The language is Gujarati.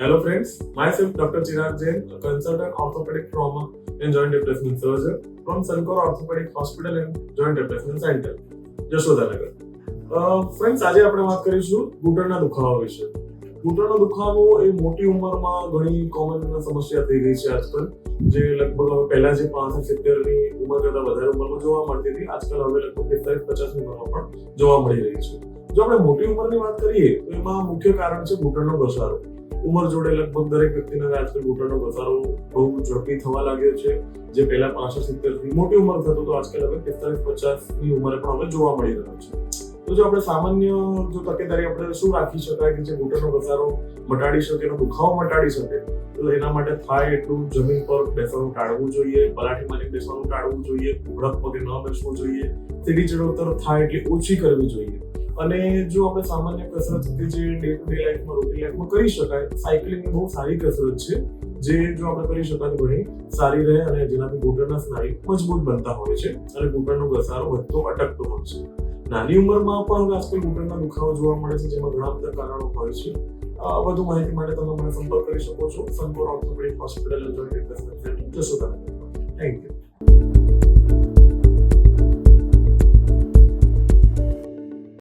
Hello friends, myself Dr. Chirag Jain, a consultant orthopedic trauma and joint replacement surgeon from Sankor Orthopedic Hospital and Joint Replacement Center, Yashodanagar. Friends, આજે આપણે વાત કરીશું ઘૂંટણના દુખાવા વિશે. ઘૂંટણનો દુખાવો એ મોટી ઉંમરમાં ઘણી કોમન સમસ્યા થઈ ગઈ છે આજકાલ, જે લગભગ પહેલા જે 65-70 ની ઉંમર કરતા વધારે ઉંમરમાં જોવા મળતી હતી, આજકાલ હવે લગભગ 45-50 ની ઉંમરમાં પણ જોવા મળી રહી છે. જો આપણે મોટી ઉંમરની વાત કરીએ તો એમાં મુખ્ય કારણ છે ઘૂંટણનો ઘસારો. ઉંમર જોડે લગભગ દરેક વ્યક્તિને આજકાલ ઘૂંટણનો ઘસારો બહુ ઝડપી થવા લાગ્યો છે. જે પહેલા 65-70 થી મોટી ઉંમર થતો તો આજકાલ હવે 45-50 ની ઉંમરે પણ હવે જોવા મળી રહ્યો છે. તો જો આપણે સામાન્ય તકેદારી આપણે શું રાખી શકાય કે જે ઘૂંટણનો ઘસારો મટાડી શકે, એનો દુખાવો મટાડી શકે, તો એના માટે થાય એટલું જમીન પર બેસવાનું ટાળવું જોઈએ, પલાઠી મારીને બેસવાનું ટાળવું જોઈએ, ઉઘડક પગે ન બેસવું જોઈએ, સીડી ચડોતર થાય એટલી ઓછી કરવી જોઈએ. અને જો આપણે સામાન્ય કસરત કે જે ડે ટુ ડે લાઈફમાં રૂટીન લાઈફમાં કરી શકાય, સાયકલિંગ એ બહુ સારી કસરત છે, જે જો આપણે કરી શકાય તો ઘણી સારી રહે અને જેનાથી ઘૂંટણના સ્નાયુ મજબૂત બનતા હોય છે અને ઘૂંટણનો ઘસારો વધતો અટકતો હોય છે. નાની ઉંમરમાં પણ આજકાલ ઘૂંટણના દુખાવો જોવા મળે છે, જેમાં ઘણા બધા કારણો હોય છે. વધુ માહિતી માટે તમે મને સંપર્ક કરી શકો છો Sankor orthopaedic hospital and joint replacement centre, Yashodanagar. Thank you.